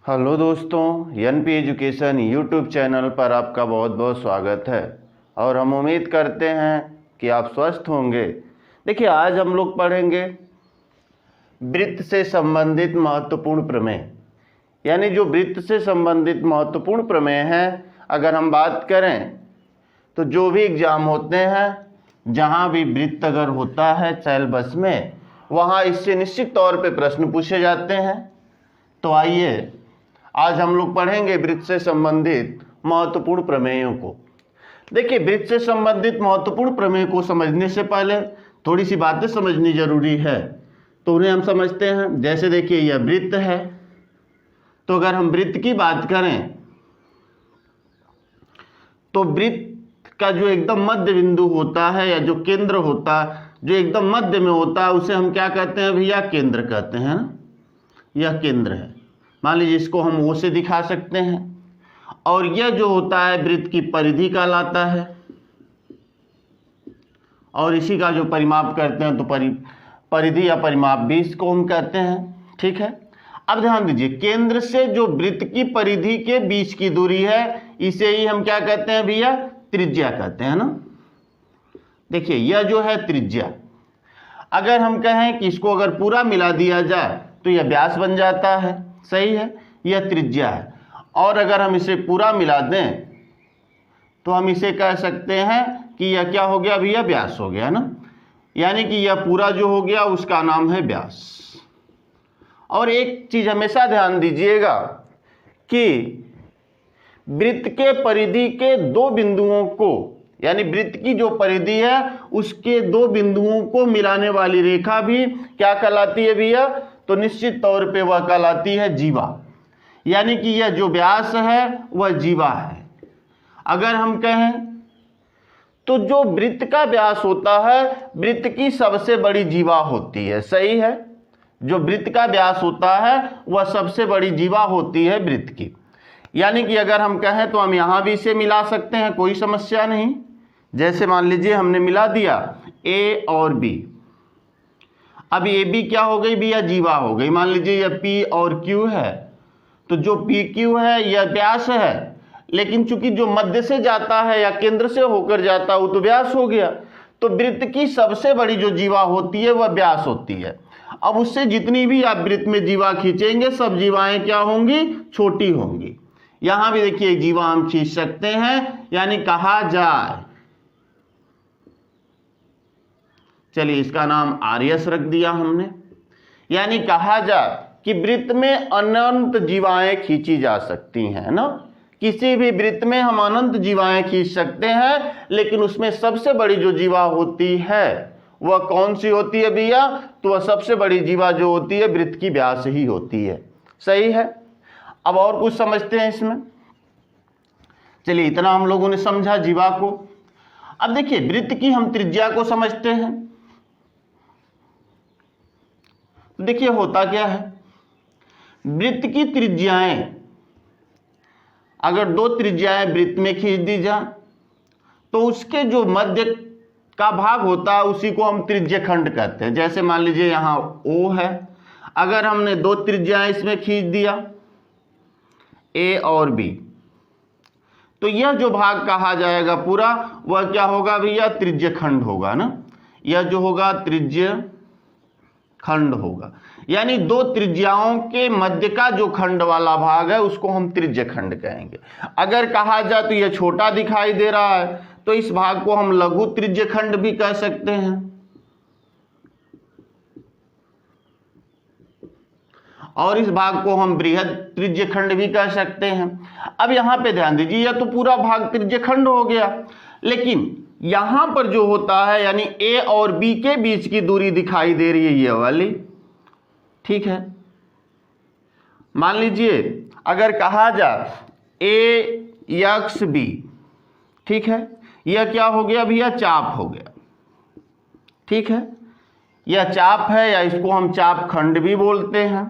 Hello दोस्तों, NP education YouTube channel पर आपका बहुत बहुत स्वागत है और हम उम्मीद करते हैं कि आप स्वस्थ होंगे। देखिए, आज हम लोग पढ़ेंगे वृत्त से संबंधित महत्वपूर्ण प्रमेय। यानी जो वृत्त से संबंधित महत्वपूर्ण प्रमेय हैं, अगर हम बात करें तो जो भी एग्ज़ाम होते हैं, जहाँ भी वृत्त अगर होता है सिलेबस में, वहाँ इससे निश्चित तौर पे प्रश्न पूछे जाते हैं। तो आइए आज हम लोग पढ़ेंगे वृत्त से संबंधित महत्वपूर्ण प्रमेयों को। देखिए, वृत्त से संबंधित महत्वपूर्ण प्रमेय को समझने से पहले थोड़ी सी बातें समझनी जरूरी है, तो उन्हें हम समझते हैं। जैसे देखिए, यह वृत्त है, तो अगर हम वृत्त की बात करें तो वृत्त का जो एकदम मध्य बिंदु होता है या जो केंद्र होता है, जो एकदम मध्य में होता है, उसे हम क्या कहते हैं भैया? केंद्र कहते हैं ना। यह केंद्र है। मान लीजिए इसको हम ओ से दिखा सकते हैं, और यह जो होता है वृत्त की परिधि कहलाता है, और इसी का जो परिमाप करते हैं तो परिधि या परिमाप भी इसको हम कहते हैं। ठीक है, अब ध्यान दीजिए, केंद्र से जो वृत्त की परिधि के बीच की दूरी है, इसे ही हम क्या कहते हैं भैया? त्रिज्या कहते हैं ना। देखिए, यह जो है त्रिज्या, अगर हम कहें कि इसको अगर पूरा मिला दिया जाए तो यह व्यास बन जाता है। सही है, यह त्रिज्या है। और अगर हम इसे पूरा मिला दें तो हम इसे कह सकते हैं कि यह क्या हो गया भैया? व्यास हो गया ना। यानी कि यह पूरा जो हो गया उसका नाम है व्यास। और एक चीज हमेशा ध्यान दीजिएगा कि वृत्त के परिधि के दो बिंदुओं को, यानी वृत्त की जो परिधि है उसके दो बिंदुओं को मिलाने वाली रेखा भी क्या कहलाती है भैया? तो निश्चित तौर पे वह कहलाती है जीवा। यानी कि यह जो व्यास है वह जीवा है। अगर हम कहें तो जो वृत्त का व्यास होता है, वृत्त की सबसे बड़ी जीवा होती है। सही है, जो वृत्त का व्यास होता है वह सबसे बड़ी जीवा होती है वृत्त की। यानी कि अगर हम कहें तो हम यहां भी इसे मिला सकते हैं, कोई समस्या नहीं। जैसे मान लीजिए हमने मिला दिया ए और बी। अब ए बी क्या हो गई भैया? जीवा हो गई। मान लीजिए यह पी और क्यू है, तो जो पी क्यू है यह व्यास है, लेकिन चूंकि जो मध्य से जाता है या केंद्र से होकर जाता है वो तो व्यास हो गया। तो वृत्त की सबसे बड़ी जो जीवा होती है वह व्यास होती है। अब उससे जितनी भी आप वृत्त में जीवा खींचेंगे, सब जीवाएं क्या होंगी? छोटी होंगी। यहां भी देखिए जीवा हम खींच सकते हैं, यानी कहा जाए, चलिए इसका नाम आर्यस रख दिया हमने। यानी कहा जाए कि वृत्त में अनंत जीवाएं खींची जा सकती हैं ना। किसी भी वृत्त में हम अनंत जीवाएं खींच सकते हैं, लेकिन उसमें सबसे बड़ी जो जीवा होती है वह कौन सी होती है भैया? तो वह सबसे बड़ी जीवा जो होती है वृत्त की व्यास ही होती है। सही है। अब और कुछ समझते हैं इसमें। चलिए, इतना हम लोगों ने समझा जीवा को। अब देखिए, वृत्त की हम त्रिज्या को समझते हैं। देखिए होता क्या है, वृत्त की त्रिज्याएं, अगर दो त्रिज्याएं वृत्त में खींच दी जाए तो उसके जो मध्य का भाग होता है उसी को हम त्रिज्यखंड कहते हैं। जैसे मान लीजिए यहां ओ है, अगर हमने दो त्रिज्याएं इसमें खींच दिया ए और बी, तो यह जो भाग कहा जाएगा पूरा, वह क्या होगा भैया? त्रिज्यखंड होगा ना। यह जो होगा त्रिज्य खंड होगा। यानी दो त्रिज्याओं के मध्य का जो खंड वाला भाग है उसको हम त्रिज्य खंड कहेंगे। अगर कहा जाए तो यह छोटा दिखाई दे रहा है, तो इस भाग को हम लघु त्रिज्य खंड भी कह सकते हैं, और इस भाग को हम बृहद त्रिज्य खंड भी कह सकते हैं। अब यहां पे ध्यान दीजिए, यह तो पूरा भाग त्रिज्य खंड हो गया, लेकिन यहां पर जो होता है, यानी ए और बी के बीच की दूरी दिखाई दे रही है ये वाली। ठीक है, मान लीजिए अगर कहा जाए ए एक्स बी, ठीक है, यह क्या हो गया भैया? चाप हो गया। ठीक है, यह चाप है, या इसको हम चाप खंड भी बोलते हैं।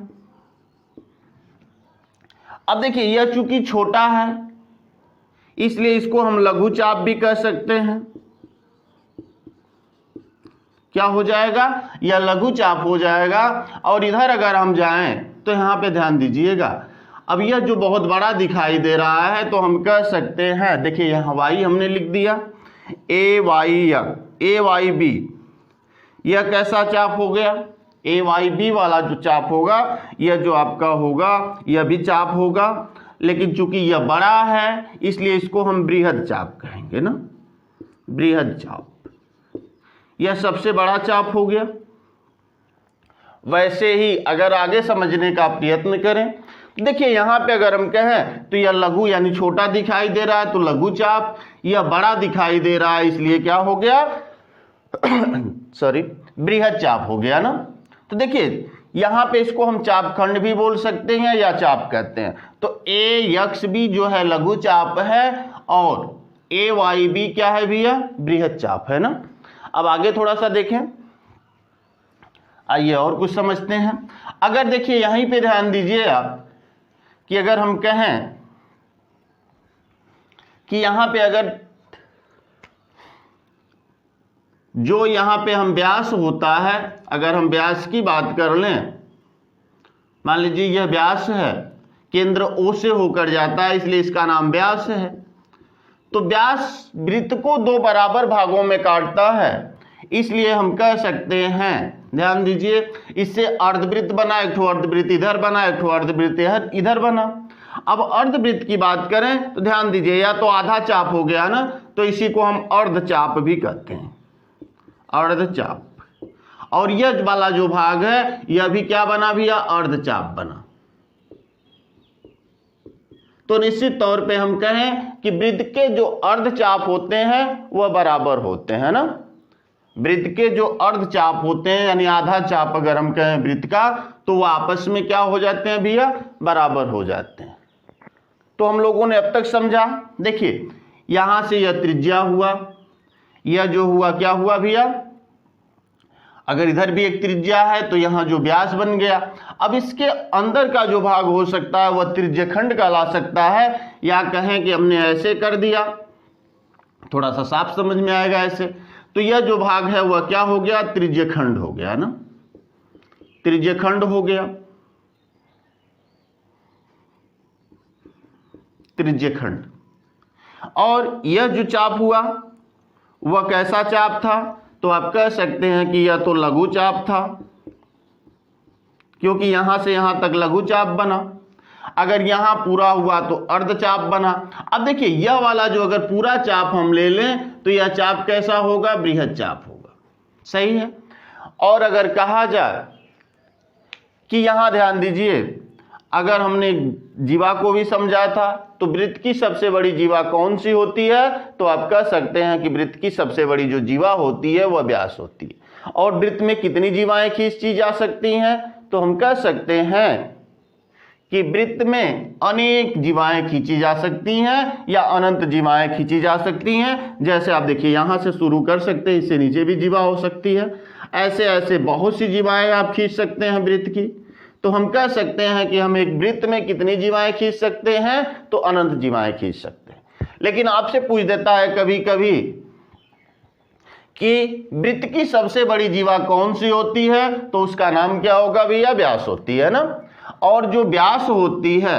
अब देखिए, यह चूंकि छोटा है इसलिए इसको हम लघु चाप भी कह सकते हैं। क्या हो जाएगा? यह लघु चाप हो जाएगा। और इधर अगर हम जाएं तो यहां पे ध्यान दीजिएगा, अब यह जो बहुत बड़ा दिखाई दे रहा है तो हम कह सकते हैं, देखिए यहाँ y हमने लिख दिया, ए वाई बी, यह कैसा चाप हो गया, ए वाई बी वाला जो चाप होगा यह जो आपका होगा यह भी चाप होगा, लेकिन चूंकि यह बड़ा है इसलिए इसको हम बृहद चाप कहेंगे ना, बृहद चाप, यह सबसे बड़ा चाप हो गया। वैसे ही अगर आगे समझने का प्रयत्न करें, देखिए यहाँ पे अगर हम कहें तो यह लघु यानी छोटा दिखाई दे रहा है तो लघु चाप, यह बड़ा दिखाई दे रहा है इसलिए क्या हो गया सॉरी बृहद चाप हो गया ना। तो देखिए यहाँ पे इसको हम चाप खंड भी बोल सकते हैं या चाप कहते हैं। तो ए यक्स बी जो है लघु चाप है और ए वाई बी क्या है भैया, बृहद चाप है ना। अब आगे थोड़ा सा देखें, आइए और कुछ समझते हैं। अगर देखिए यहीं पे ध्यान दीजिए आप कि अगर हम कहें कि यहां पे अगर जो यहां पे हम व्यास होता है, अगर हम व्यास की बात कर लें, मान लीजिए यह व्यास है, केंद्र O से होकर जाता है इसलिए इसका नाम व्यास है। तो व्यास वृत्त को दो बराबर भागों में काटता है इसलिए हम कह सकते हैं, ध्यान दीजिए, इससे अर्धवृत्त बना, एक ठो अर्धवृत्त इधर बना, एक ठो अर्धवृत्त इधर बना। अब अर्धवृत्त की बात करें तो ध्यान दीजिए या तो आधा चाप हो गया ना, तो इसी को हम अर्धचाप भी कहते हैं, अर्धचाप। और यह वाला जो भाग है यह भी क्या बना भैया, अर्धचाप बना। तो निश्चित तौर पे हम कहें कि वृत्त के जो अर्धचाप होते हैं वह बराबर होते हैं ना। वृत्त के जो अर्धचाप होते हैं यानी आधा चाप अगर हम कहें वृत्त का, तो वह आपस में क्या हो जाते हैं भैया, बराबर हो जाते हैं। तो हम लोगों ने अब तक समझा, देखिए यहां से यह त्रिज्या हुआ, यह जो हुआ क्या हुआ भैया, अगर इधर भी एक त्रिज्या है तो यहां जो व्यास बन गया। अब इसके अंदर का जो भाग हो सकता है वह त्रिज्यखंड कहला सकता है, या कहें कि हमने ऐसे कर दिया, थोड़ा सा साफ समझ में आएगा ऐसे। तो यह जो भाग है वह क्या हो गया, त्रिज्यखंड हो गया ना, त्रिज्यखंड हो गया, त्रिज्यखंड। और यह जो चाप हुआ वह कैसा चाप था, तो आप कह सकते हैं कि यह तो लघु चाप था, क्योंकि यहां से यहां तक लघु चाप बना। अगर यहां पूरा हुआ तो अर्धचाप बना। अब देखिए यह वाला जो अगर पूरा चाप हम ले लें तो यह चाप कैसा होगा, बृहद चाप होगा, सही है। और अगर कहा जाए कि यहां ध्यान दीजिए, अगर हमने जीवा को भी समझा था तो वृत्त की सबसे बड़ी जीवा कौन सी होती है, तो आप कह सकते हैं कि वृत्त की सबसे बड़ी जो जीवा होती है वह व्यास होती है। और वृत्त में कितनी जीवाएं खींची जा सकती हैं, तो हम कह सकते हैं कि वृत्त में अनेक जीवाएं खींची जा सकती हैं या अनंत जीवाएं खींची जा सकती हैं। जैसे आप देखिए यहां से शुरू कर सकते हैं, इससे नीचे भी जीवा हो सकती है, ऐसे ऐसे बहुत सी जीवाएं आप खींच सकते हैं वृत्त की। तो हम कह सकते हैं कि हम एक वृत्त में कितनी जीवाएं खींच सकते हैं, तो अनंत जीवाएं खींच सकते हैं। लेकिन आपसे पूछ देता है कभी कभी कि वृत्त की सबसे बड़ी जीवा कौन सी होती है, तो उसका नाम क्या होगा भैया, व्यास होती है ना। और जो व्यास होती है,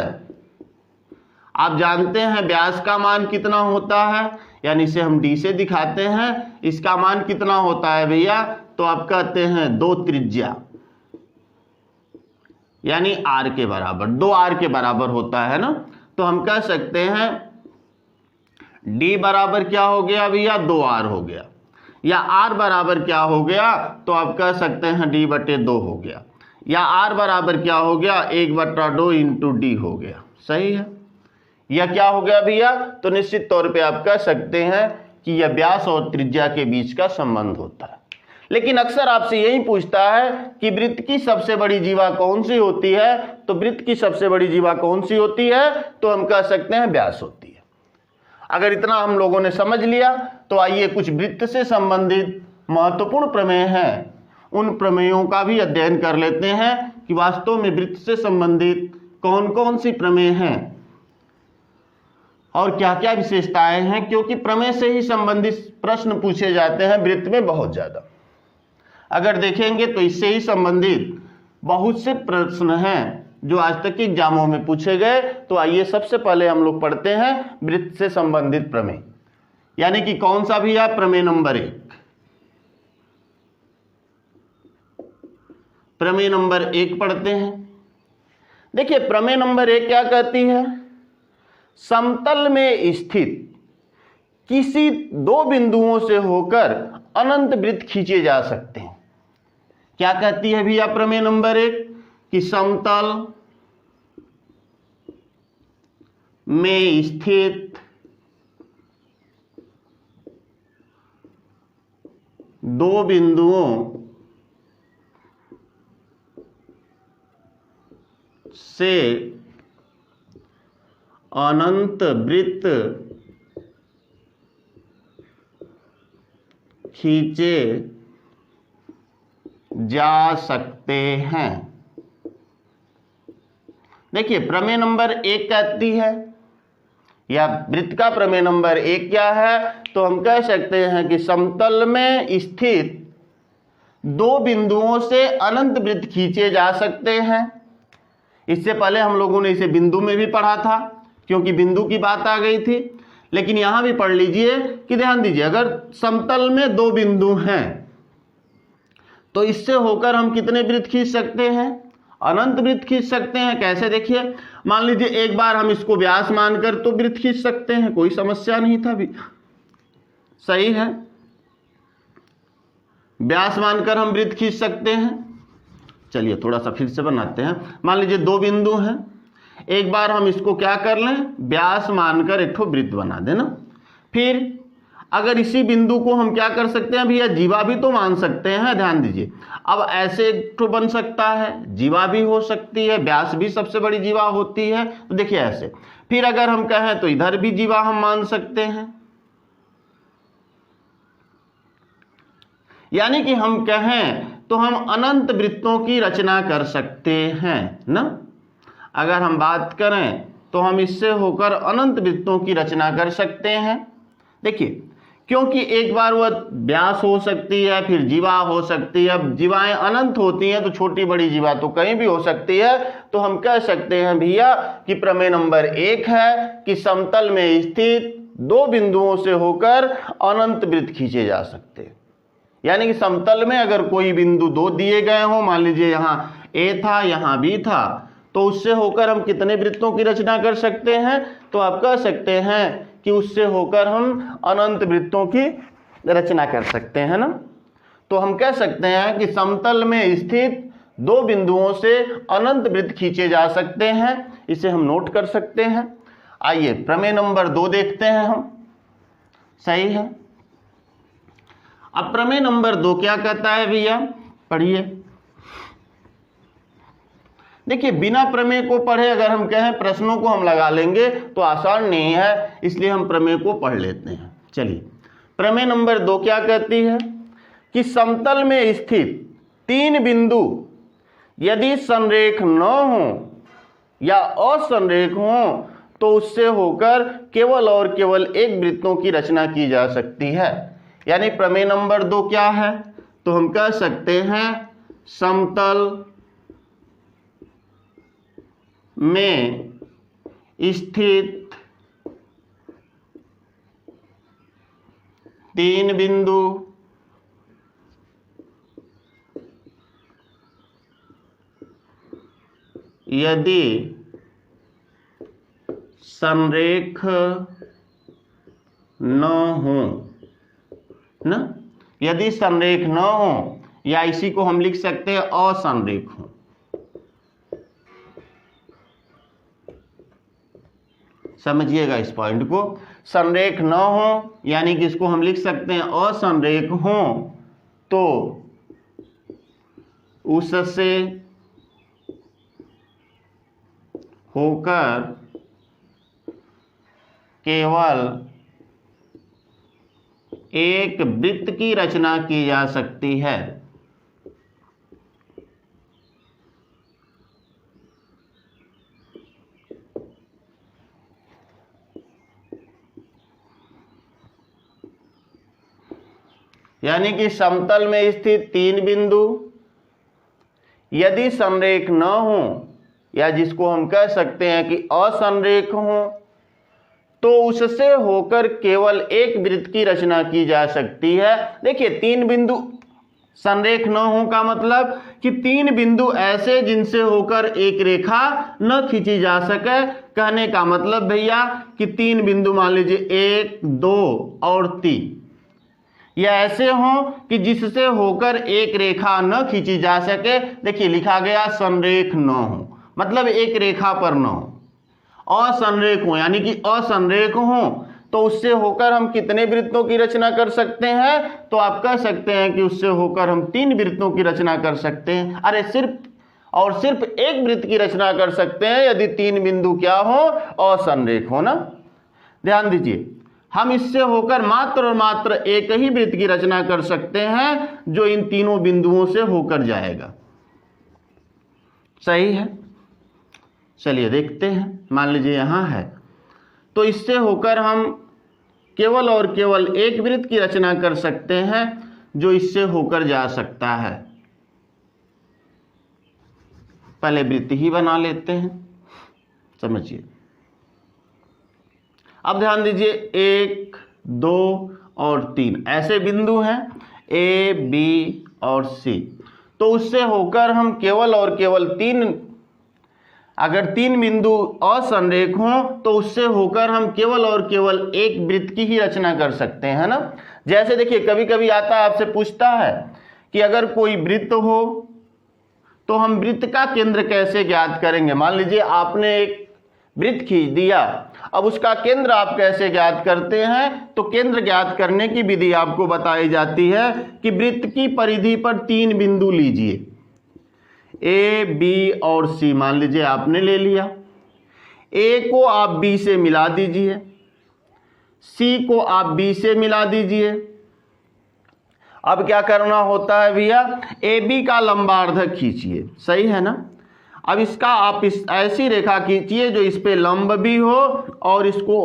आप जानते हैं व्यास का मान कितना होता है, यानी इसे हम डी से दिखाते हैं, इसका मान कितना होता है भैया, तो आप कहते हैं 2 त्रिज्या, यानी आर के बराबर, 2 आर के बराबर होता है ना। तो हम कह सकते हैं डी बराबर क्या हो गया भैया, 2 आर हो गया, या आर बराबर क्या हो गया, तो आप कह सकते हैं डी बटे 2 हो गया, या आर बराबर क्या हो गया, 1/2 इंटू डी हो गया, सही है। यह क्या हो गया भैया, तो निश्चित तौर पे आप कह सकते हैं कि यह व्यास और त्रिज्या के बीच का संबंध होता है। लेकिन अक्सर आपसे यही पूछता है कि वृत्त की सबसे बड़ी जीवा कौन सी होती है, तो वृत्त की सबसे बड़ी जीवा कौन सी होती है, तो हम कह सकते हैं व्यास होती है। अगर इतना हम लोगों ने समझ लिया तो आइए कुछ वृत्त से संबंधित महत्वपूर्ण प्रमेय हैं, उन प्रमेयों का भी अध्ययन कर लेते हैं कि वास्तव में वृत्त से संबंधित कौन कौन सी प्रमेय हैं और क्या क्या विशेषताएं हैं, क्योंकि प्रमेय से ही संबंधित प्रश्न पूछे जाते हैं वृत्त में बहुत ज्यादा। अगर देखेंगे तो इससे ही संबंधित बहुत से प्रश्न हैं जो आज तक के एग्जामों में पूछे गए। तो आइए सबसे पहले हम लोग पढ़ते हैं वृत्त से संबंधित प्रमेय, यानी कि कौन सा भी है, प्रमेय नंबर 1। प्रमेय नंबर 1 पढ़ते हैं। देखिए प्रमेय नंबर 1 क्या कहती है, समतल में स्थित किसी दो बिंदुओं से होकर अनंत वृत्त खींचे जा सकते हैं। क्या कहती है भैया प्रमेय नंबर 1 कि समतल में स्थित दो बिंदुओं से अनंत वृत्त खींचे जा सकते हैं। देखिए प्रमेय नंबर 1 कहती है, या वृत्त का प्रमेय नंबर 1 क्या है, तो हम कह सकते हैं कि समतल में स्थित दो बिंदुओं से अनंत वृत्त खींचे जा सकते हैं। इससे पहले हम लोगों ने इसे बिंदु में भी पढ़ा था, क्योंकि बिंदु की बात आ गई थी। लेकिन यहां भी पढ़ लीजिए कि ध्यान दीजिए, अगर समतल में दो बिंदु हैं तो इससे होकर हम कितने वृत्त खींच सकते हैं, अनंत वृत्त खींच सकते हैं। कैसे, देखिए मान लीजिए एक बार हम इसको व्यास मानकर तो वृत्त खींच सकते हैं, कोई समस्या नहीं था भी, सही है, व्यास मानकर हम वृत्त खींच सकते हैं। चलिए थोड़ा सा फिर से बनाते हैं। मान लीजिए दो बिंदु हैं, एक बार हम इसको क्या कर लें, व्यास मानकर एक ठो वृत्त बना देना। फिर अगर इसी बिंदु को हम क्या कर सकते हैं भैया, जीवा भी तो मान सकते हैं। ध्यान दीजिए, अब ऐसे एक ठो बन सकता है, जीवा भी हो सकती है, व्यास भी सबसे बड़ी जीवा होती है। तो देखिए ऐसे, फिर अगर हम कहें तो इधर भी जीवा हम मान सकते हैं, यानी कि हम कहें तो हम अनंत वृत्तों की रचना कर सकते हैं ना। अगर हम बात करें तो हम इससे होकर अनंत वृत्तों की रचना कर सकते हैं। देखिए क्योंकि एक बार वह व्यास हो सकती है, फिर जीवा हो सकती है। अब जीवाएं अनंत होती हैं तो छोटी बड़ी जीवा तो कहीं भी हो सकती है। तो हम कह सकते हैं भैया कि प्रमेय नंबर 1 है कि समतल में स्थित दो बिंदुओं से होकर अनंत वृत्त खींचे जा सकते हैं। यानी कि समतल में अगर कोई बिंदु दो दिए गए हों, मान लीजिए यहाँ ए था यहाँ बी था, तो उससे होकर हम कितने वृत्तों की रचना कर सकते हैं, तो आप कह सकते हैं कि उससे होकर हम अनंत वृत्तों की रचना कर सकते हैं ना। तो हम कह सकते हैं कि समतल में स्थित दो बिंदुओं से अनंत वृत्त खींचे जा सकते हैं। इसे हम नोट कर सकते हैं। आइए प्रमेय नंबर 2 देखते हैं हम, सही है। अब प्रमेय नंबर 2 क्या कहता है भैया, पढ़िए। देखिए बिना प्रमेय को पढ़े अगर हम कहें प्रश्नों को हम लगा लेंगे तो आसान नहीं है, इसलिए हम प्रमेय को पढ़ लेते हैं। चलिए प्रमेय नंबर 2 क्या कहती है कि समतल में स्थित तीन बिंदु यदि संरेख न हो या असंरेख हो तो उससे होकर केवल और केवल एक वृत्तों की रचना की जा सकती है। यानी प्रमेय नंबर 2 क्या है, तो हम कह सकते हैं समतल में स्थित तीन बिंदु यदि संरेख न हो ना, यदि संरेख न हो, या इसी को हम लिख सकते हैं असंरेख हो। समझिएगा इस पॉइंट को, संरेख न हो यानी कि इसको हम लिख सकते हैं असंरेख हो, तो उससे होकर केवल एक वृत्त की रचना की जा सकती है। यानी कि समतल में स्थित तीन बिंदु यदि संरेख न हो या जिसको हम कह सकते हैं कि असंरेख हो, तो उससे होकर केवल एक वृत्त की रचना की जा सकती है। देखिए, 3 बिंदु संरेख न हो का मतलब कि 3 बिंदु ऐसे जिनसे होकर एक रेखा न खींची जा सके। कहने का मतलब भैया कि 3 बिंदु मान लीजिए 1, 2 और 3, ये ऐसे हों कि जिससे होकर एक रेखा न खींची जा सके। देखिए लिखा गया संरेख न हो, मतलब एक रेखा पर न हो। असंरेख हो यानी कि असंरेख हो, तो उससे होकर हम कितने वृत्तों की रचना कर सकते हैं? तो आप कह सकते हैं कि उससे होकर हम 3 वृत्तों की रचना कर सकते हैं। अरे सिर्फ एक वृत्त की रचना कर सकते हैं यदि 3 बिंदु क्या हो? असंरेख हो ना। ध्यान दीजिए, हम इससे होकर मात्र और मात्र एक ही वृत्त की रचना कर सकते हैं जो इन तीनों बिंदुओं से होकर जाएगा। सही है, चलिए देखते हैं। मान लीजिए यहां है, तो इससे होकर हम केवल और केवल एक वृत्त की रचना कर सकते हैं जो इससे होकर जा सकता है। पहले वृत्त ही बना लेते हैं, समझिए। अब ध्यान दीजिए, 1, 2 और 3 ऐसे बिंदु हैं, ए, बी और सी। तो उससे होकर हम केवल और केवल 3, अगर 3 बिंदु असंरेख हों तो उससे होकर हम केवल और केवल एक वृत्त की ही रचना कर सकते हैं ना। जैसे देखिए, कभी कभी आता है, आपसे पूछता है कि अगर कोई वृत्त हो तो हम वृत्त का केंद्र कैसे ज्ञात करेंगे। मान लीजिए आपने एक वृत्त खींच दिया, अब उसका केंद्र आप कैसे ज्ञात करते हैं? तो केंद्र ज्ञात करने की विधि आपको बताई जाती है कि वृत्त की परिधि पर 3 बिंदु लीजिए, ए, बी और सी मान लीजिए आपने ले लिया। ए को आप बी से मिला दीजिए, सी को आप बी से मिला दीजिए। अब क्या करना होता है भैया? ए बी का लंबार्धक खींचिए, सही है ना। अब इसका आप इस ऐसी रेखा खींचिए जो इस पे लंब भी हो और इसको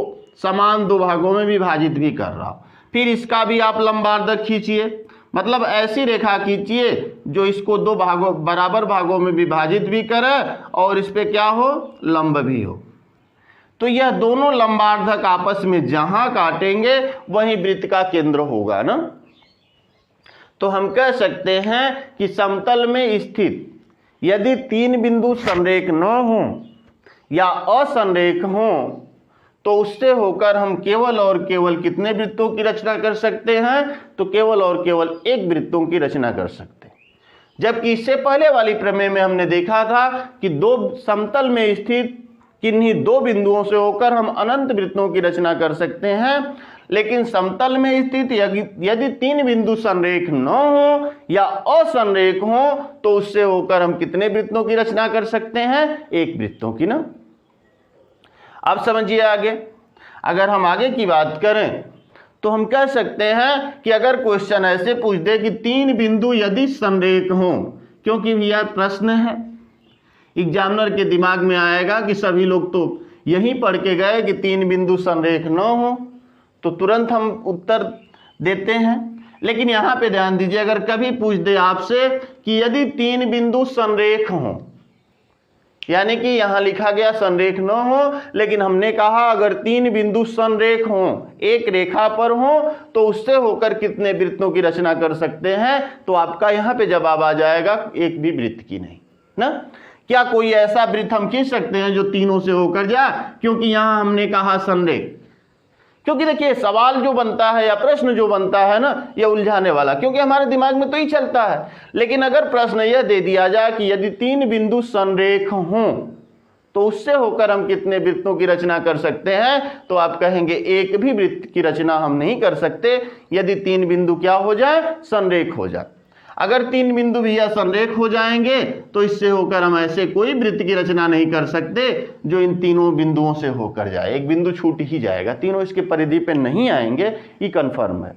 समान 2 भागों में विभाजित भी कर रहा हो। फिर इसका भी आप लंबार्धक खींचिए, मतलब ऐसी रेखा खींचिए जो इसको 2 भागों बराबर भागों में विभाजित भी करे और इस पे क्या हो? लंब भी हो। तो यह दोनों लंबार्धक आपस में जहां काटेंगे वहीं वृत्त का केंद्र होगा ना। तो हम कह सकते हैं कि समतल में स्थित यदि 3 बिंदु संरेख न हो या असंरेख हो तो उससे होकर हम केवल और केवल कितने वृत्तों की रचना कर सकते हैं? तो केवल और केवल एक वृत्तों की रचना कर सकते हैं। जबकि इससे पहले वाली प्रमेय में हमने देखा था कि 2 समतल में स्थित किन्हीं 2 बिंदुओं से होकर हम अनंत वृत्तों की रचना कर सकते हैं। लेकिन समतल में स्थित यदि 3 बिंदु संरेख न हो या असंरेख हो तो उससे होकर हम कितने वृत्तों की रचना कर सकते हैं? एक वृत्तों की ना। अब समझिए आगे, अगर हम आगे की बात करें तो हम कह सकते हैं कि अगर क्वेश्चन ऐसे पूछ दे कि 3 बिंदु यदि संरेख हो, क्योंकि यह प्रश्न है, एग्जामिनर के दिमाग में आएगा कि सभी लोग तो यही पढ़ के गए कि 3 बिंदु संरेख न हो, तो तुरंत हम उत्तर देते हैं। लेकिन यहां पे ध्यान दीजिए, अगर कभी पूछ दे आपसे कि यदि 3 बिंदु संरेख हो, यानी कि यहां लिखा गया संरेख न हो, लेकिन हमने कहा अगर 3 बिंदु संरेख हो, एक रेखा पर हो, तो उससे होकर कितने वृत्तों की रचना कर सकते हैं? तो आपका यहां पे जवाब आ जाएगा एक भी वृत्त की नहीं ना। क्या कोई ऐसा वृत्त हम खींच सकते हैं जो तीनों से होकर जाए? क्योंकि यहां हमने कहा संरेख। क्योंकि देखिए, सवाल जो बनता है या प्रश्न जो बनता है ना, यह उलझाने वाला, क्योंकि हमारे दिमाग में तो ही चलता है। लेकिन अगर प्रश्न यह दे दिया जाए कि यदि 3 बिंदु संरेख हों तो उससे होकर हम कितने वृत्तों की रचना कर सकते हैं? तो आप कहेंगे एक भी वृत्त की रचना हम नहीं कर सकते यदि 3 बिंदु क्या हो जाए? संरेख हो जाए। अगर 3 बिंदु भैया संरेख हो जाएंगे तो इससे होकर हम ऐसे कोई वृत्त की रचना नहीं कर सकते जो इन तीनों बिंदुओं से होकर जाए। एक बिंदु छूट ही जाएगा, तीनों इसके परिधि पे नहीं आएंगे, ये कंफर्म है।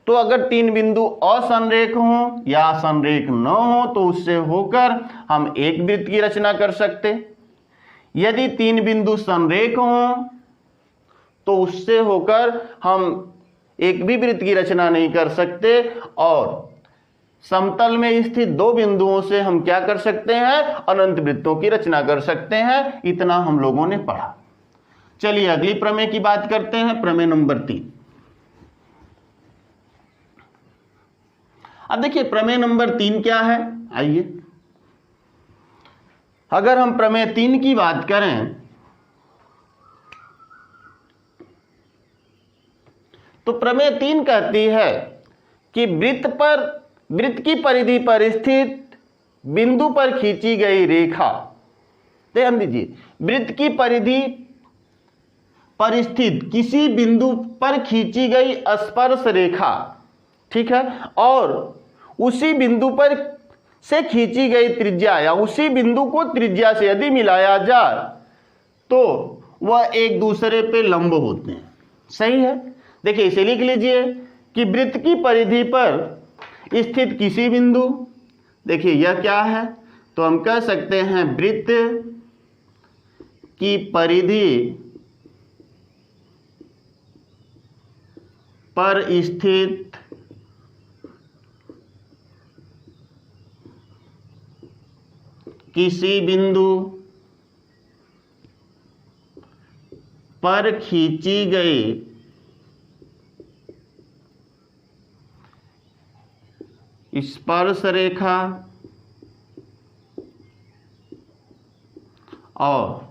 तो अगर 3 बिंदु असंरेख हो या संरेख न हो तो उससे होकर हम एक वृत्त की रचना कर सकते। यदि 3 बिंदु संरेख हो तो उससे होकर हम एक भी वृत्त की रचना नहीं कर सकते। और समतल में स्थित दो बिंदुओं से हम क्या कर सकते हैं, अनंत वृत्तों की रचना कर सकते हैं। इतना हम लोगों ने पढ़ा। चलिए अगली प्रमेय की बात करते हैं, प्रमेय नंबर 3। अब देखिए प्रमेय नंबर 3 क्या है, आइए अगर हम प्रमेय 3 की बात करें तो प्रमेय 3 कहती है कि वृत्त की परिधि पर स्थित बिंदु पर खींची गई रेखा, ध्यान दीजिए, वृत्त की परिधि पर स्थित किसी बिंदु पर खींची गई स्पर्श रेखा, ठीक है, और उसी बिंदु पर से खींची गई त्रिज्या या उसी बिंदु को त्रिज्या से यदि मिलाया जाए तो वह एक दूसरे पे लंब होते हैं। सही है। देखिए इसे लिख लीजिए कि वृत्त की परिधि पर स्थित किसी बिंदु, देखिए यह क्या है, तो हम कह सकते हैं वृत्त की परिधि पर स्थित किसी बिंदु पर खींची गई स्पर्श रेखा और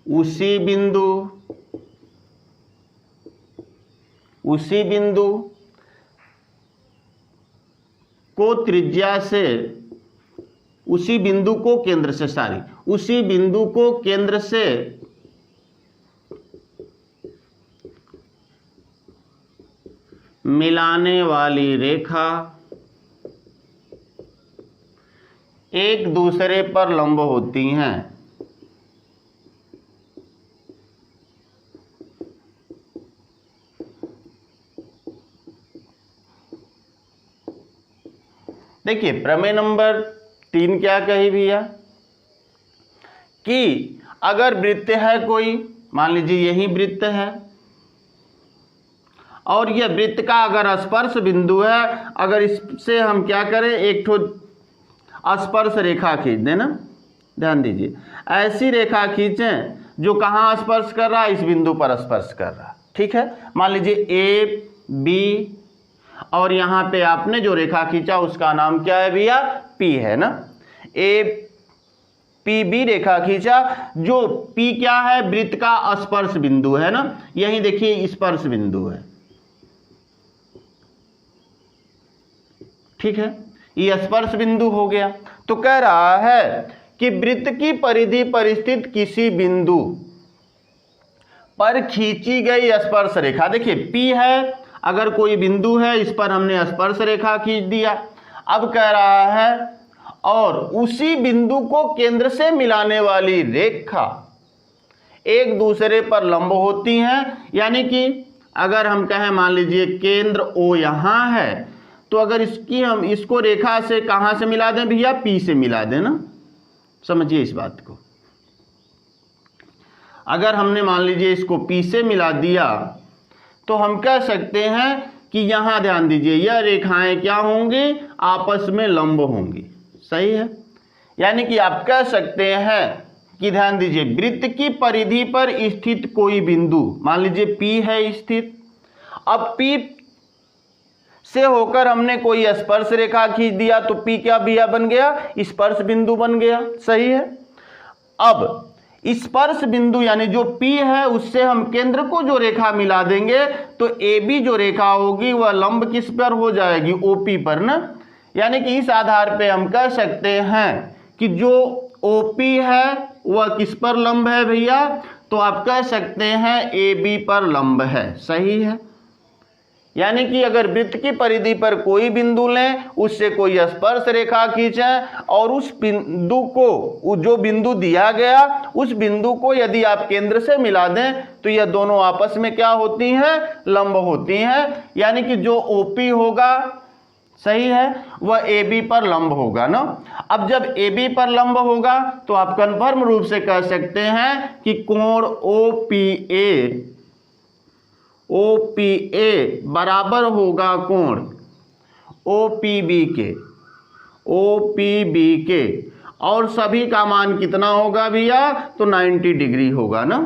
उसी बिंदु को त्रिज्या से, उसी बिंदु को केंद्र से मिलाने वाली रेखा एक दूसरे पर लंब होती हैं। देखिए प्रमेय नंबर 3 क्या कही भैया कि अगर वृत्त है कोई, मान लीजिए यही वृत्त है और यह वृत्त का अगर स्पर्श बिंदु है, अगर इससे हम क्या करें, एक ठो स्पर्श रेखा खींच देना, ध्यान दीजिए, ऐसी रेखा खींचें जो कहाँ स्पर्श कर रहा है, इस बिंदु पर स्पर्श कर रहा है, ठीक है। मान लीजिए ए बी और यहाँ पे आपने जो रेखा खींचा उसका नाम क्या है भैया, पी है ना, ए पी बी रेखा खींचा, जो पी क्या है, वृत्त का स्पर्श बिंदु है ना, यही देखिए स्पर्श बिंदु है, ठीक है, ये स्पर्श बिंदु हो गया। तो कह रहा है कि वृत्त की परिधि पर स्थित किसी बिंदु पर खींची गई स्पर्श रेखा, देखिए पी है, अगर कोई बिंदु है इस पर हमने स्पर्श रेखा खींच दिया, अब कह रहा है और उसी बिंदु को केंद्र से मिलाने वाली रेखा एक दूसरे पर लंब होती हैं। यानी कि अगर हम कहें, मान लीजिए केंद्र O यहाँ है, तो अगर हम इसको रेखा से कहाँ से मिला दें भैया, P से मिला दें ना, समझिए इस बात को। अगर हमने मान लीजिए इसको P से मिला दिया तो हम कह सकते हैं कि यहाँ ध्यान दीजिए, यह रेखाएं क्या होंगी, आपस में लंब होंगी। सही है। यानी कि आप कह सकते हैं कि ध्यान दीजिए, वृत्त की परिधि पर स्थित कोई बिंदु, मान लीजिए P है स्थित, अब P से होकर हमने कोई स्पर्श रेखा खींच दिया तो P क्या भैया बन गया, स्पर्श बिंदु बन गया। सही है। अब स्पर्श बिंदु यानी जो P है उससे हम केंद्र को जो रेखा मिला देंगे तो AB जो रेखा होगी वह लंब किस पर हो जाएगी, OP पर ना। यानी कि इस आधार पे हम कह सकते हैं कि जो OP है वह किस पर लंब है भैया, तो आप कह सकते हैं AB पर लंब है। सही है। यानी कि अगर वृत्त की परिधि पर कोई बिंदु लें, उससे कोई स्पर्श रेखा खींचें और उस बिंदु को, जो बिंदु दिया गया उस बिंदु को यदि आप केंद्र से मिला दें तो यह दोनों आपस में क्या होती हैं, लंब होती हैं। यानी कि जो OP होगा, सही है, वह AB पर लंब होगा ना। अब जब AB पर लंब होगा तो आप कन्फर्म रूप से कह सकते हैं कि कोण OPA OPA बराबर होगा कोण OPB के, OPB के, और सभी का मान कितना होगा भैया, तो 90 डिग्री होगा ना।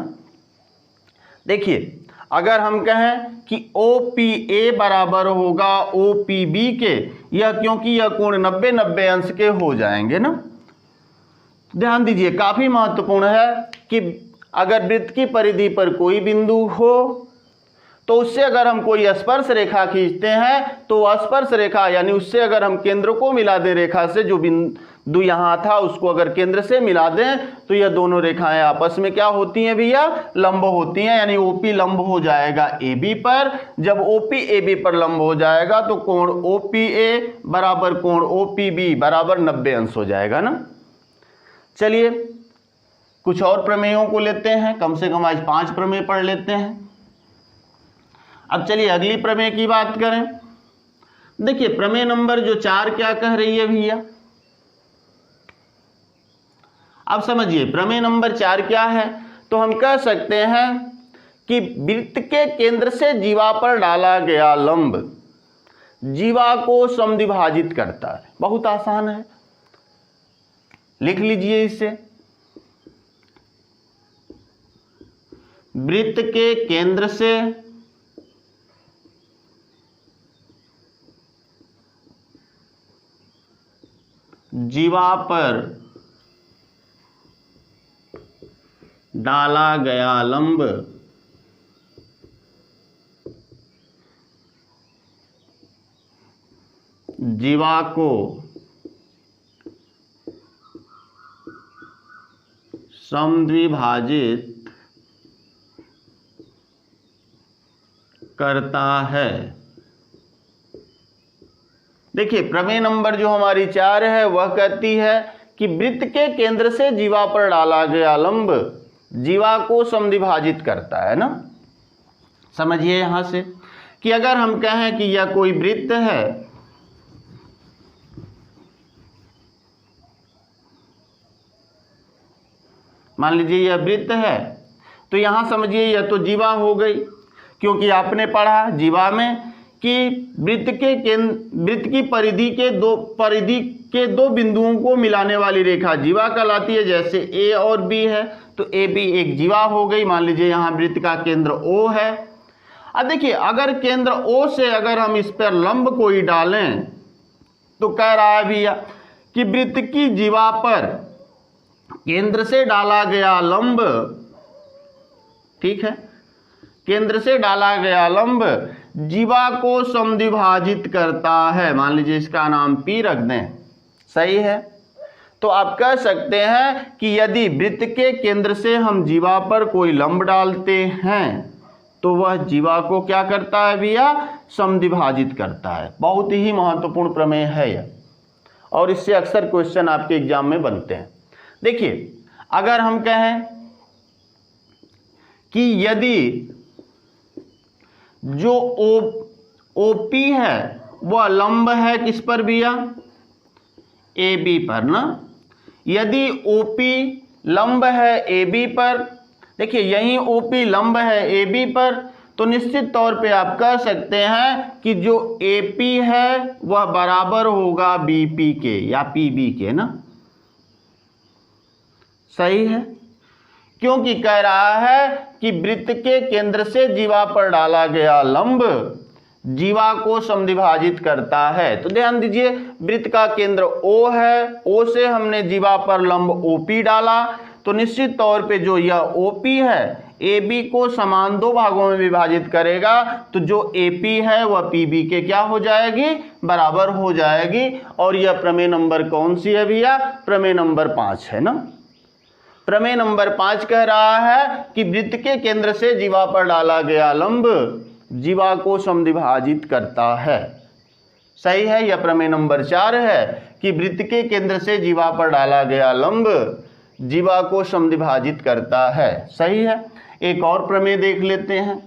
देखिए अगर हम कहें कि OPA बराबर होगा OPB के, यह क्योंकि यह कोण 90-90 अंश के हो जाएंगे ना। ध्यान दीजिए काफी महत्वपूर्ण है कि अगर वृत्त की परिधि पर कोई बिंदु हो तो उससे अगर हम कोई स्पर्श रेखा खींचते हैं तो स्पर्श रेखा यानी उससे अगर हम केंद्र को मिला दें रेखा से, जो बिंदु यहाँ था उसको अगर केंद्र से मिला दें तो यह दोनों रेखाएं आपस में क्या होती हैं भैया, लंब होती हैं। यानी OP लंब हो जाएगा AB पर। जब OP AB पर लंब हो जाएगा तो कोण OPA बराबर कोण OPB बराबर 90 अंश हो जाएगा ना। चलिए कुछ और प्रमेयों को लेते हैं, कम से कम आज 5 प्रमेय पढ़ लेते हैं। अब चलिए अगली प्रमेय की बात करें। देखिए प्रमेय नंबर जो 4 क्या कह रही है भैया, अब समझिए प्रमेय नंबर 4 क्या है। तो हम कह सकते हैं कि वृत्त के केंद्र से जीवा पर डाला गया लंब जीवा को समद्विभाजित करता है। बहुत आसान है, लिख लीजिए इसे। वृत्त के केंद्र से जीवा पर डाला गया लंब जीवा को समद्विभाजित करता है। देखिए प्रमेय नंबर जो हमारी 4 है वह कहती है कि वृत्त के केंद्र से जीवा पर डाला गया लंब जीवा को समद्विभाजित करता है ना। समझिए यहां से कि अगर हम कहें कि यह कोई वृत्त है, मान लीजिए यह वृत्त है, तो यहां समझिए यह तो जीवा हो गई, क्योंकि आपने पढ़ा जीवा में कि वृत्त की परिधि के दो बिंदुओं को मिलाने वाली रेखा जीवा कहलाती है। जैसे A और B है तो AB एक जीवा हो गई। मान लीजिए यहाँ वृत्त का केंद्र O है। अब देखिए अगर केंद्र O से अगर हम इस पर लंब कोई डालें तो कह रहा है भैया कि वृत्त की जीवा पर केंद्र से डाला गया लंब, ठीक है, केंद्र से डाला गया लंब जीवा को समद्विभाजित करता है। मान लीजिए इसका नाम P रख दें, सही है। तो आप कह सकते हैं कि यदि वृत्त के केंद्र से हम जीवा पर कोई लंब डालते हैं तो वह जीवा को क्या करता है भैया, समद्विभाजित करता है। बहुत ही महत्वपूर्ण प्रमेय है यह, और इससे अक्सर क्वेश्चन आपके एग्जाम में बनते हैं। देखिए अगर हम कहें कि यदि जो OP है वह लंब है किस पर भैया, AB पर ना। यदि OP लंब है AB पर, देखिए यही OP लंब है AB पर, तो निश्चित तौर पे आप कह सकते हैं कि जो AP है वह बराबर होगा BP के या PB के ना। सही है, क्योंकि कह रहा है कि वृत्त के केंद्र से जीवा पर डाला गया लंब जीवा को समद्विभाजित करता है। तो ध्यान दीजिए वृत्त का केंद्र O है, O से हमने जीवा पर लंब OP डाला, तो निश्चित तौर पे जो यह OP है AB को समान 2 भागों में विभाजित करेगा, तो जो AP है वह PB के क्या हो जाएगी, बराबर हो जाएगी। और यह प्रमेय नंबर कौन सी है भैया, प्रमेय नंबर 5 है ना। प्रमेय नंबर 5 कह रहा है कि वृत्त के केंद्र से जीवा पर डाला गया लंब जीवा को समद्विभाजित करता है। सही है, यह प्रमेय नंबर 4 है कि वृत्त के केंद्र से जीवा पर डाला गया लंब जीवा को समद्विभाजित करता है। सही है। एक और प्रमेय देख लेते हैं,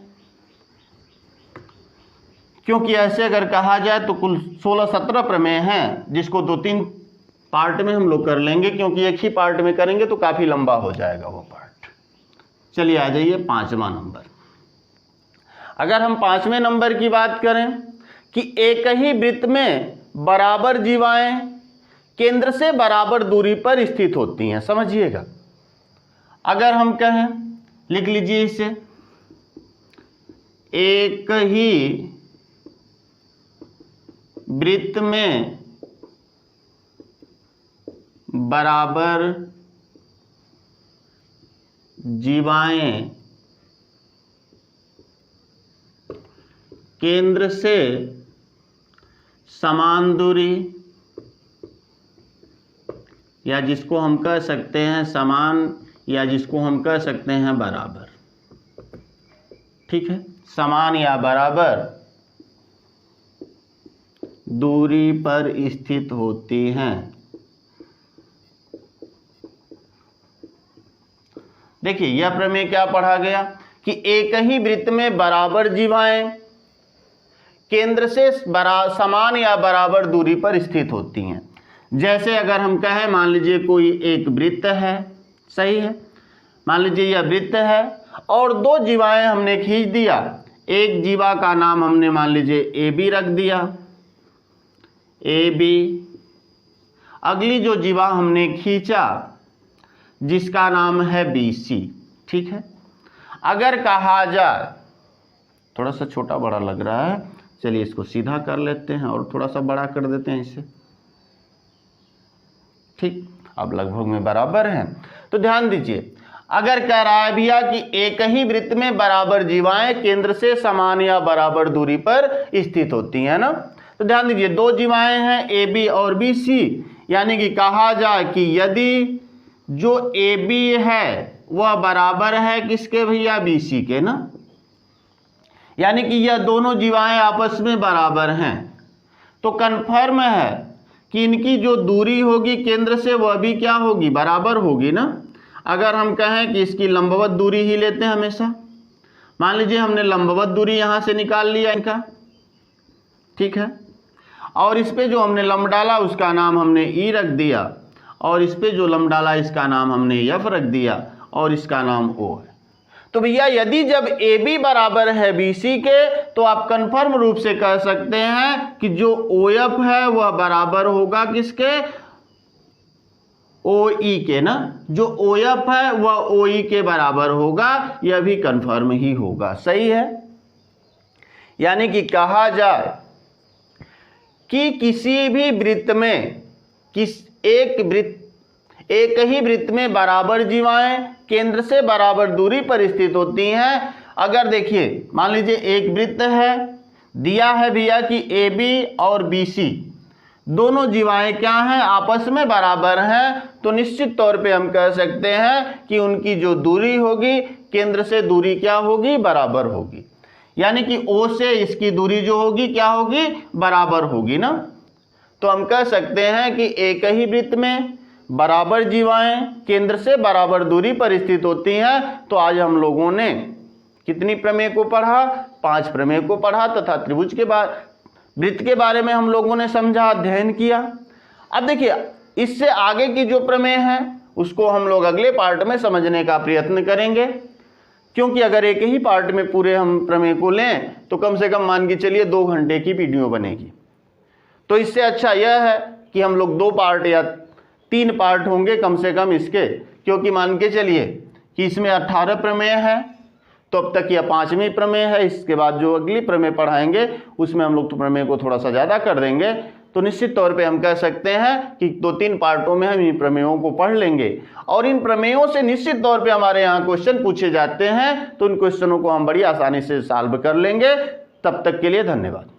क्योंकि ऐसे अगर कहा जाए तो कुल 16-17 प्रमेय हैं, जिसको 2-3 पार्ट में हम लोग कर लेंगे, क्योंकि एक ही पार्ट में करेंगे तो काफी लंबा हो जाएगा वो पार्ट। चलिए आ जाइए 5वां नंबर। अगर हम 5वें नंबर की बात करें कि एक ही वृत्त में बराबर जीवाएं केंद्र से बराबर दूरी पर स्थित होती हैं। समझिएगा, अगर हम कहें, लिख लीजिए इसे, एक ही वृत्त में बराबर जीवाएं केंद्र से समान दूरी, या जिसको हम कह सकते हैं समान, या जिसको हम कह सकते हैं बराबर। ठीक है, समान या बराबर दूरी पर स्थित होती हैं। देखिए यह प्रमेय क्या पढ़ा गया कि एक ही वृत्त में बराबर जीवाएं केंद्र से समान या बराबर दूरी पर स्थित होती हैं। जैसे अगर हम कहें, मान लीजिए कोई एक वृत्त है, सही है, मान लीजिए यह वृत्त है और दो जीवाएं हमने खींच दिया। एक जीवा का नाम हमने मान लीजिए ए बी रख दिया, ए बी। अगली जो जीवा हमने खींचा जिसका नाम है बी सी। ठीक है, अगर कहा जाए, थोड़ा सा छोटा बड़ा लग रहा है, चलिए इसको सीधा कर लेते हैं और थोड़ा सा बड़ा कर देते हैं इसे। ठीक, अब लगभग में बराबर हैं। तो ध्यान दीजिए, अगर कह रहा है भैया कि एक ही वृत्त में बराबर जीवाएं केंद्र से समान या बराबर दूरी पर स्थित होती हैं ना, तो ध्यान दीजिए दो जीवाएं हैं ए बी और बी सी, यानी कि कहा जाए कि यदि जो ए बी है वह बराबर है किसके भैया, बी सी के ना, यानी कि यह दोनों जीवाएं आपस में बराबर हैं, तो कन्फर्म है कि इनकी जो दूरी होगी केंद्र से वह भी क्या होगी, बराबर होगी ना। अगर हम कहें कि इसकी लंबवत दूरी ही लेते हैं हमेशा, मान लीजिए हमने लंबवत दूरी यहाँ से निकाल लिया इनका, ठीक है, और इस पे जो हमने लंब डाला उसका नाम हमने ई रख दिया, और इस पे जो लंब डाला इसका नाम हमने एफ रख दिया, और इसका नाम ओ है। तो भैया यदि जब ए बी बराबर है बी सी के, तो आप कंफर्म रूप से कह सकते हैं कि जो ओ एफ है वह बराबर होगा किसके, ओ ई के ना। जो ओ एफ है वह ओ ई के बराबर होगा, यह भी कंफर्म ही होगा। सही है, यानी कि कहा जाए कि किसी भी वृत्त में एक ही वृत्त में बराबर जीवाएं केंद्र से बराबर दूरी पर स्थित होती हैं। अगर देखिए मान लीजिए एक वृत्त है, दिया है भैया कि ए बी और बी सी दोनों जीवाएं क्या हैं, आपस में बराबर हैं, तो निश्चित तौर पे हम कह सकते हैं कि उनकी जो दूरी होगी केंद्र से दूरी क्या होगी, बराबर होगी। यानी कि ओ से इसकी दूरी जो होगी क्या होगी, बराबर होगी ना। तो हम कह सकते हैं कि एक ही वृत्त में बराबर जीवाएं केंद्र से बराबर दूरी पर स्थित होती हैं। तो आज हम लोगों ने कितनी प्रमेय को पढ़ा, 5 प्रमेय को पढ़ा, तथा त्रिभुज के वृत्त के बारे में हम लोगों ने समझा, अध्ययन किया। अब देखिए इससे आगे की जो प्रमेय है उसको हम लोग अगले पार्ट में समझने का प्रयत्न करेंगे, क्योंकि अगर एक ही पार्ट में पूरे हम प्रमेय को लें तो कम से कम मान के चलिए 2 घंटे की वीडियो बनेगी। तो इससे अच्छा यह है कि हम लोग 2 पार्ट या 3 पार्ट होंगे कम से कम इसके, क्योंकि मान के चलिए कि इसमें 18 प्रमेय है, तो अब तक यह 5वीं प्रमेय है। इसके बाद जो अगली प्रमेय पढ़ाएंगे उसमें हम लोग तो प्रमेय को थोड़ा सा ज़्यादा कर देंगे। तो निश्चित तौर पे हम कह सकते हैं कि 2-3 पार्टों में हम इन प्रमेयों को पढ़ लेंगे, और इन प्रमेयों से निश्चित तौर पे हमारे यहाँ क्वेश्चन पूछे जाते हैं, तो उन क्वेश्चनों को हम बड़ी आसानी से सॉल्व कर लेंगे। तब तक के लिए धन्यवाद।